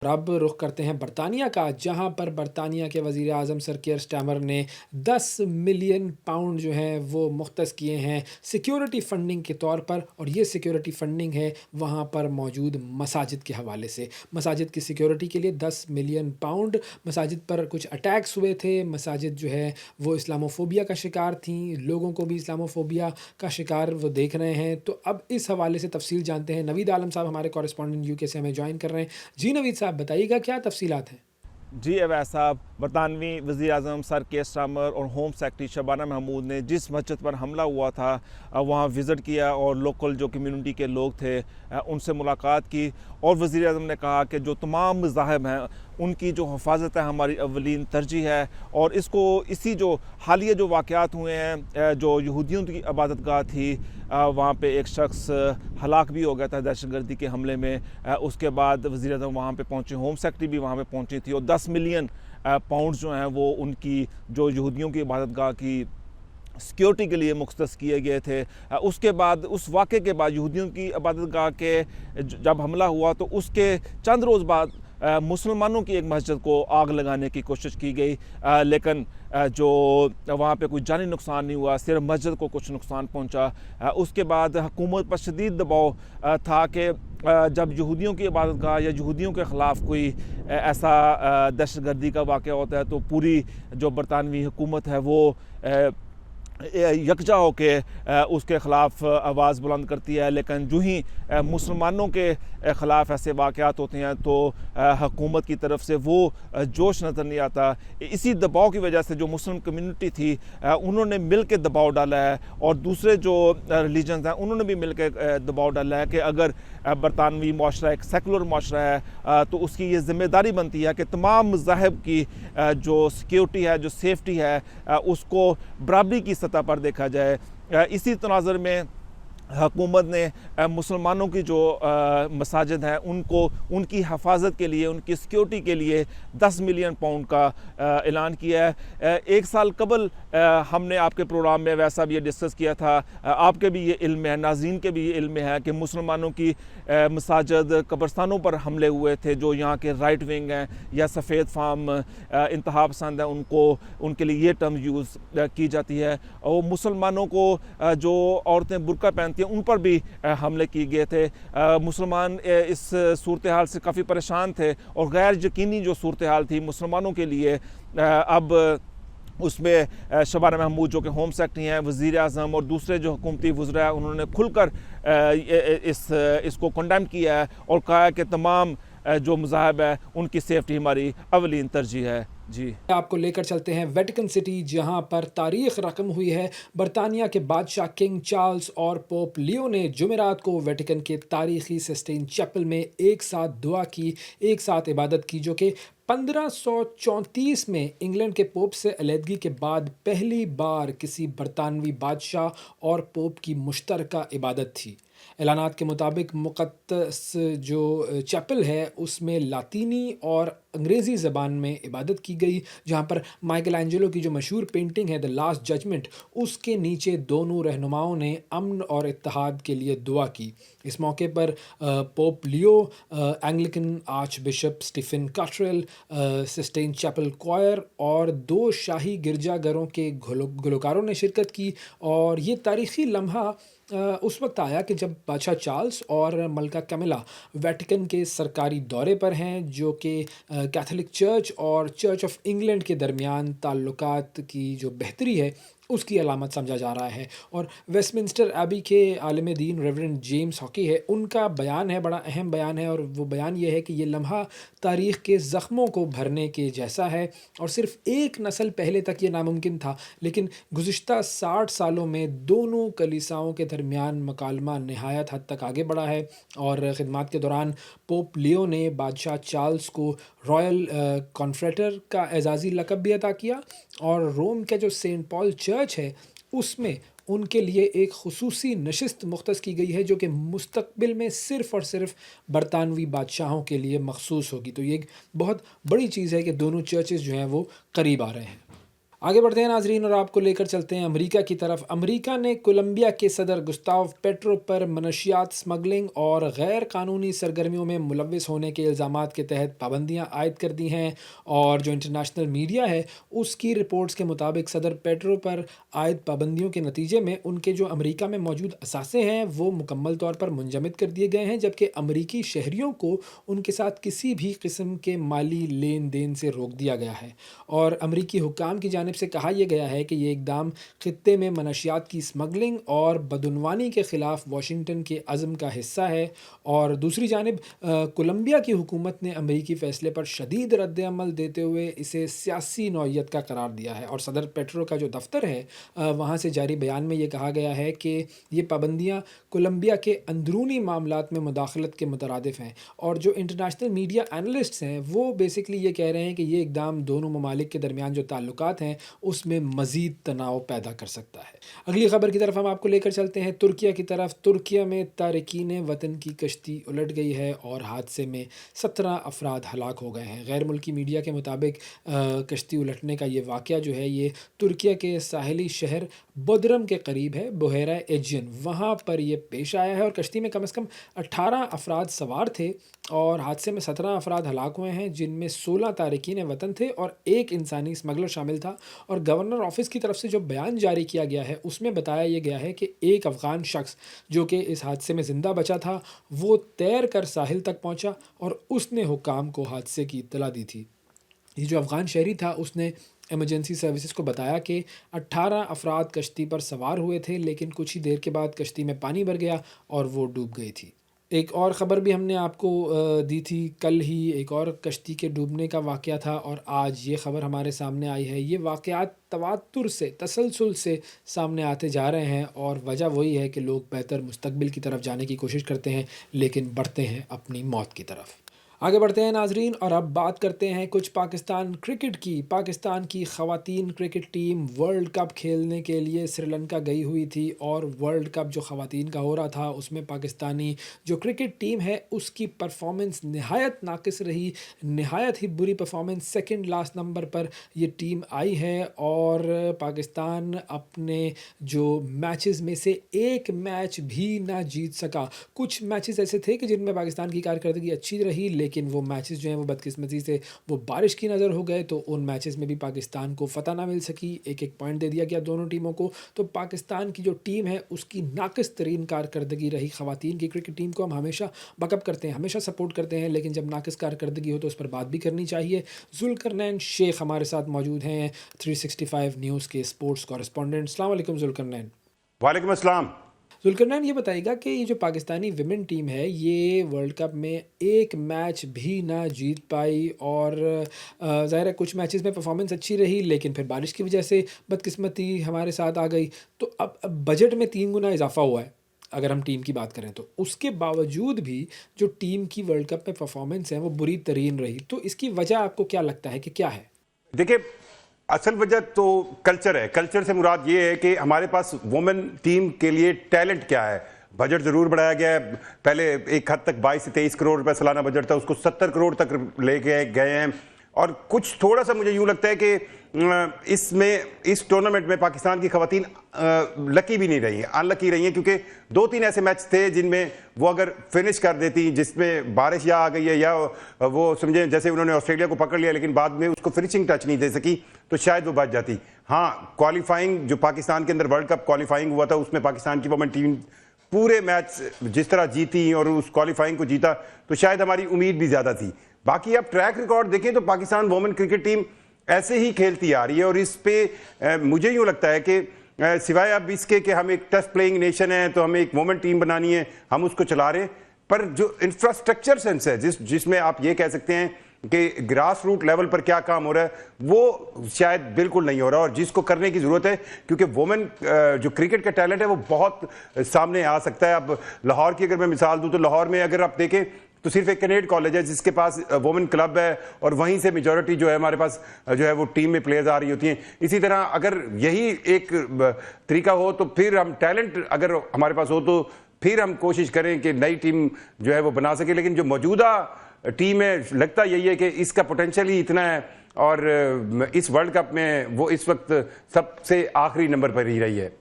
अब रुख करते हैं बरतानिया का, जहाँ पर बरतानिया के वज़ीर आज़म सर कियर स्टारमर ने 10 मिलियन पाउंड जो हैं वो मुख्तस किए हैं सिक्योरिटी फ़ंडिंग के तौर पर, और ये सिक्योरिटी फ़ंडिंग है वहाँ पर मौजूद मसाजिद के हवाले से। मसाजिद की सिक्योरिटी के लिए 10 मिलियन पाउंड। मसाजिद पर कुछ अटैक्स हुए थे, मसाजिद जो है वो इस्लामोफ़ोबिया का शिकार थीं, लोगों को भी इस्लामोफ़ोबिया का शिकार वो देख रहे हैं। तो अब इस हवाले से तफ़सील जानते हैं। नवीद आलम साहब हमारे कॉरेस्पॉन्डेंट यूके से हमें जॉइन कर रहे हैं। जी नवीद साहब, बताइएगा क्या तफ़सीलात हैं? जी अवैस साहब, बरतानवी वज़ीर आज़म सर केयर स्टारमर और होम सेक्रेटरी शबाना महमूद ने जिस मस्जिद पर हमला हुआ था वहाँ विज़िट किया और लोकल जो कम्युनिटी के लोग थे उनसे मुलाकात की। और वज़ीर आज़म ने कहा कि जो तमाम मज़ाहिब हैं उनकी जो हिफाजत है हमारी अवलीन तरजीह है। और इसको इसी जो हालिया जो वाक़यात हुए हैं, जो यहूदियों की इबादत गाह थी, वहाँ पे एक शख्स हलाक भी हो गया था दहशतगर्दी के हमले में। उसके बाद वज़ीर आज़म वहाँ पे पहुँचे, होम सेक्रेटरी भी वहाँ पे पहुँची थी और 10 मिलियन पाउंड जो हैं वो उनकी जो यहूदियों की इबादत गाह की सिक्योरिटी के लिए मुख्तस किए गए थे। उसके बाद उस वाक़े के बाद यहूदियों की इबादत गाह के जब हमला हुआ तो उसके चंद रोज़ बाद मुसलमानों की एक मस्जिद को आग लगाने की कोशिश की गई, लेकिन जो वहाँ पे कोई जानी नुकसान नहीं हुआ, सिर्फ मस्जिद को कुछ नुकसान पहुँचा। उसके बाद हुकूमत पर शदीद दबाव था कि जब यहूदियों की इबादत गाह या यहूदियों के ख़िलाफ़ कोई ऐसा दहशतगर्दी का वाक़या होता है तो पूरी जो बरतानवी हुकूमत है वो यकजा होके उसके ख़िलाफ़ आवाज़ बुलंद करती है। लेकिन जो ही मुसलमानों के ख़िलाफ़ ऐसे वाक़यात होते हैं तो हुकूमत की तरफ से वो जोश नज़र नहीं आता। इसी दबाव की वजह से जो मुस्लिम कम्युनिटी थी उन्होंने मिल के दबाव डाला है और दूसरे जो रिलीजन्स हैं उन्होंने भी मिल के दबाव डाला है कि अगर बरतानवी माशरा एक सेकुलर माशरा है तो उसकी ये ज़िम्मेदारी बनती है कि तमाम मज़ाहिब की जो सिक्योरिटी है, जो सेफ्टी है, उसको बराबरी की सतह पर देखा जाए। इसी तनाज़ुर में हुकूमत ने मुसलमानों की जो मसाजिद हैं उनको उनकी हिफाजत के लिए, उनकी सिक्योरिटी के लिए 10 मिलियन पाउंड का ऐलान किया है। एक साल कबल हमने आपके प्रोग्राम में वैसा भी ये डिस्कस किया था, आपके भी ये इल्म है, नाज़रीन के भी ये इल्म है कि मुसलमानों की मसाजिद कब्रस्तानों पर हमले हुए थे। जो यहाँ के राइट विंग हैं या सफ़ेद फार्म इंतहा पसंद है उनको, उनके लिए ये टर्म यूज़ की जाती है। और मुसलमानों को जो औरतें बुर्का पहनती उन पर भी हमले किए गए थे। मुसलमान इस सूरत हाल से काफ़ी परेशान थे और गैर यकीनी जो सूरत हाल थी मुसलमानों के लिए, अब उसमें शबाना महमूद जो कि होम सेक्रेटरी हैं, वज़ीर आज़म और दूसरे जो हुकूमती वज़रा हैं उन्होंने खुलकर इसको कंडेम किया है और कहा है कि तमाम जो मज़ाहिब है उनकी सेफ्टी हमारी अवलीन तरजीह है। जी आपको लेकर चलते हैं वेटिकन सिटी, जहां पर तारीख रकम हुई है। बरतानिया के बादशाह किंग चार्ल्स और पोप लियो ने जुमेरात को वेटिकन के तारीखी सिस्टीन चैपल में एक साथ दुआ की, एक साथ इबादत की, जो कि 1534 में इंग्लैंड के पोप से अलहदगी के बाद पहली बार किसी बरतानवी बादशाह और पोप की मुश्तरका इबादत थी। ऐलानात के मुताबिक मुक़द्दस जो चैपल है उसमें लातीनी और अंग्रेज़ी ज़बान में इबादत की गई, जहाँ पर माइकल एंजेलो की जो मशहूर पेंटिंग है द लास्ट जजमेंट, उसके नीचे दोनों रहनुमाओं ने अमन और इत्तेहाद के लिए दुआ की। इस मौके पर Pope Leo, Anglican archbishop Stephen Cottrell, Sistine Chapel choir और 2 शाही गिरजाघरों के गुलकारों ने शिरकत की। और ये तारीख़ी लम्हा उस वक्त आया कि जब बादशाह चार्ल्स और मलका कैमिला वेटिकन के सरकारी दौरे पर हैं, जो कि कैथोलिक चर्च और चर्च ऑफ इंग्लैंड के दरमियान ताल्लुकात की जो बेहतरी है उसकी अलामत समझा जा रहा है। और वेस्टमिंस्टर एबी के आलिम दीन रेवरेंड जेम्स हॉकी है, उनका बयान है, बड़ा अहम बयान है, और वो बयान ये है कि ये लम्हा तारीख़ के ज़ख्मों को भरने के जैसा है और सिर्फ़ एक नस्ल पहले तक ये नामुमकिन था, लेकिन गुज़िश्ता 60 सालों में दोनों कलीसियाओं के दरमियान मकालमा नहायत हद तक आगे बढ़ा है। और ख़िदमत के दौरान पोप लियो ने बादशाह चार्ल्स को रॉयल कॉन्फ्रेटर का एजाज़ी लक़ब भी अता किया, और रोम के जो सेंट पॉल चर्च है उसमें उनके लिए एक खुसूसी नशिस्त मुख्तस की गई है, जो कि मुस्तक़बिल में सिर्फ़ और सिर्फ़ बरतानवी बादशाहों के लिए मख़सूस होगी। तो ये एक बहुत बड़ी चीज़ है कि दोनों चर्चेज़ जो हैं वो करीब आ रहे हैं। आगे बढ़ते हैं नाजरीन और आपको लेकर चलते हैं अमेरिका की तरफ। अमेरिका ने कोलंबिया के सदर गुस्ताव पेट्रो पर मनशियात स्मगलिंग और गैर कानूनी सरगर्मियों में मुलविस होने के इल्ज़ामात के तहत पाबंदियां आयद कर दी हैं। और जो इंटरनेशनल मीडिया है उसकी रिपोर्ट्स के मुताबिक सदर पेट्रो पर आयद पाबंदियों के नतीजे में उनके जो अमेरिका में मौजूद असासे हैं वो मुकम्मल तौर पर मुंजमद कर दिए गए हैं, जबकि अमेरिकी शहरियों को उनके साथ किसी भी किस्म के माली लेन देन से रोक दिया गया है। और अमेरिकी हुक्काम की जानिब से कहा यह गया है कि ये इकदाम खित्ते में मनशियात की स्मगलिंग और बदउनवानी के ख़िलाफ़ वाशिंगटन के अज़्म का हिस्सा है। और दूसरी जानिब कोलंबिया की हुकूमत ने अमेरिकी फ़ैसले पर शदीद रद्द-ए-अमल देते हुए इसे सियासी नौइयत का करार दिया है। और सदर पेट्रो का जो दफ्तर है वहाँ से जारी बयान में ये कहा गया है कि ये पाबंदियाँ कोलंबिया के अंदरूनी मामलात में मुदाखलत के मुतरादिफ हैं। और जो इंटरनेशनल मीडिया एनालिस्ट्स हैं वो बेसिकली ये कह रहे हैं कि ये इकदाम दोनों ममालिक के दरमियान जो ताल्लुकात हैं उसमें मज़ीद तनाव पैदा कर सकता है। अगली खबर की तरफ हम आपको लेकर चलते हैं तुर्किया की तरफ। तुर्किया में तारिकीन वतन की कश्ती उलट गई है और हादसे में 17 अफराद हलाक हो गए हैं। गैर मुल्की मीडिया के मुताबिक कश्ती उलटने का ये वाक़या जो है ये तुर्किया के साहिली शहर बोदरम के करीब है, बुहेरा एजियन, वहाँ पर यह पेश आया है। और कश्ती में कम से कम 18 अफराद सवार थे और हादसे में 17 अफराद हलाक हुए हैं, जिनमें 16 तारिकीन वतन थे और एक इंसानी स्मगलर शामिल था। और गवर्नर ऑफिस की तरफ से जो बयान जारी किया गया है उसमें बताया यह गया है कि एक अफ़गान शख्स जो कि इस हादसे में ज़िंदा बचा था वो तैर कर साहिल तक पहुंचा और उसने हुक्काम को हादसे की इत्तला दी थी। ये जो अफ़गान शहरी था उसने इमरजेंसी सर्विसेज को बताया कि 18 अफराद कश्ती पर सवार हुए थे, लेकिन कुछ ही देर के बाद कश्ती में पानी भर गया और वो डूब गई थी। एक और ख़बर भी हमने आपको दी थी, कल ही एक और कश्ती के डूबने का वाक़या था और आज ये ख़बर हमारे सामने आई है। ये वाक़यात तवातुर से, तसलसल से सामने आते जा रहे हैं और वजह वही है कि लोग बेहतर मुस्तकबिल की तरफ जाने की कोशिश करते हैं लेकिन बढ़ते हैं अपनी मौत की तरफ। आगे बढ़ते हैं नाजरीन और अब बात करते हैं कुछ पाकिस्तान क्रिकेट की। पाकिस्तान की ख़वातीन क्रिकेट टीम वर्ल्ड कप खेलने के लिए श्रीलंका गई हुई थी और वर्ल्ड कप जो ख़वातीन का हो रहा था उसमें पाकिस्तानी जो क्रिकेट टीम है उसकी परफॉर्मेंस नहायत नाकिस रही, नहायत ही बुरी परफॉर्मेंस। सेकंड लास्ट नंबर पर ये टीम आई है और पाकिस्तान अपने जो मैचेस में से एक मैच भी ना जीत सका। कुछ मैचेस ऐसे थे कि जिनमें पाकिस्तान की कारकर्दगी अच्छी रही, लेकिन वो मैचेस जो हैं वो बदकिस्मती से वो बारिश की नज़र हो गए, तो उन मैचेस में भी पाकिस्तान को फ़तह ना मिल सकी। एक एक पॉइंट दे दिया गया दोनों टीमों को। तो पाकिस्तान की जो टीम है उसकी नाकिस तरीन कारकर्दगी रही। ख़वातीन की क्रिकेट टीम को हम हमेशा बैकअप करते हैं, हमेशा सपोर्ट करते हैं, लेकिन जब नाकिस कारकर्दगी हो तो उस पर बात भी करनी चाहिए। जुल्करनैन शेख हमारे साथ मौजूद हैं, 365 न्यूज़ के स्पोर्ट्स कॉरेस्पॉन्डेंट। अस्सलाम वालेकुम जुल्करनैन। वालेकुम अस्सलाम। जुल्करनैन, ये बताइएगा कि ये जो पाकिस्तानी विमेन टीम है ये वर्ल्ड कप में एक मैच भी ना जीत पाई और ज़ाहिर है कुछ मैचेस में परफॉर्मेंस अच्छी रही लेकिन फिर बारिश की वजह से बदकिस्मती हमारे साथ आ गई। तो अब बजट में 3 गुना इजाफा हुआ है अगर हम टीम की बात करें तो, उसके बावजूद भी जो टीम की वर्ल्ड कप में परफॉर्मेंस है वो बुरी तरीन रही। तो इसकी वजह आपको क्या लगता है कि क्या है? देखिए, असल वजह तो कल्चर है। कल्चर से मुराद ये है कि हमारे पास वुमेन टीम के लिए टैलेंट क्या है। बजट ज़रूर बढ़ाया गया है, पहले एक हद तक 22 से 23 करोड़ रुपए सालाना बजट था, उसको 70 करोड़ तक ले गए हैं। और कुछ थोड़ा सा मुझे यूँ लगता है कि इस टूर्नामेंट में पाकिस्तान की खवातीन लकी भी नहीं रही, अनलकी रही हैं, क्योंकि 2-3 ऐसे मैच थे जिनमें वो अगर फिनिश कर देती, जिसमें बारिश या आ गई है या वो समझे जैसे उन्होंने ऑस्ट्रेलिया को पकड़ लिया लेकिन बाद में उसको फिनिशिंग टच नहीं दे सकी, तो शायद वो बच जाती। हाँ, क्वालिफाइंग जो पाकिस्तान के अंदर वर्ल्ड कप क्वालिफाइंग हुआ था उसमें पाकिस्तान की वुमेन टीम पूरे मैच जिस तरह जीती और उस क्वालिफाइंग को जीता, तो शायद हमारी उम्मीद भी ज़्यादा थी। बाकी आप ट्रैक रिकॉर्ड देखें तो पाकिस्तान वुमेन क्रिकेट टीम ऐसे ही खेलती आ रही है और इस पे मुझे यूँ लगता है कि सिवाय अब इसके कि हम एक टेस्ट प्लेइंग नेशन है तो हमें एक वुमेन टीम बनानी है, हम उसको चला रहे हैं, पर जो इंफ्रास्ट्रक्चर सेंस है जिसमें आप ये कह सकते हैं कि ग्रास रूट लेवल पर क्या काम हो रहा है वो शायद बिल्कुल नहीं हो रहा, और जिसको करने की ज़रूरत है क्योंकि वुमेन जो क्रिकेट का टैलेंट है वो बहुत सामने आ सकता है। अब लाहौर की अगर मैं मिसाल दूँ तो लाहौर में अगर आप देखें तो सिर्फ एक कैनेड कॉलेज है जिसके पास वुमेन क्लब है और वहीं से मेजॉरिटी जो है हमारे पास जो है वो टीम में प्लेयर्स आ रही होती हैं। इसी तरह अगर यही एक तरीका हो तो फिर हम टैलेंट अगर हमारे पास हो तो फिर हम कोशिश करें कि नई टीम जो है वो बना सके, लेकिन जो मौजूदा टीम है लगता यही है कि इसका पोटेंशियल ही इतना है और इस वर्ल्ड कप में वो इस वक्त सबसे आखिरी नंबर पर ही रही है।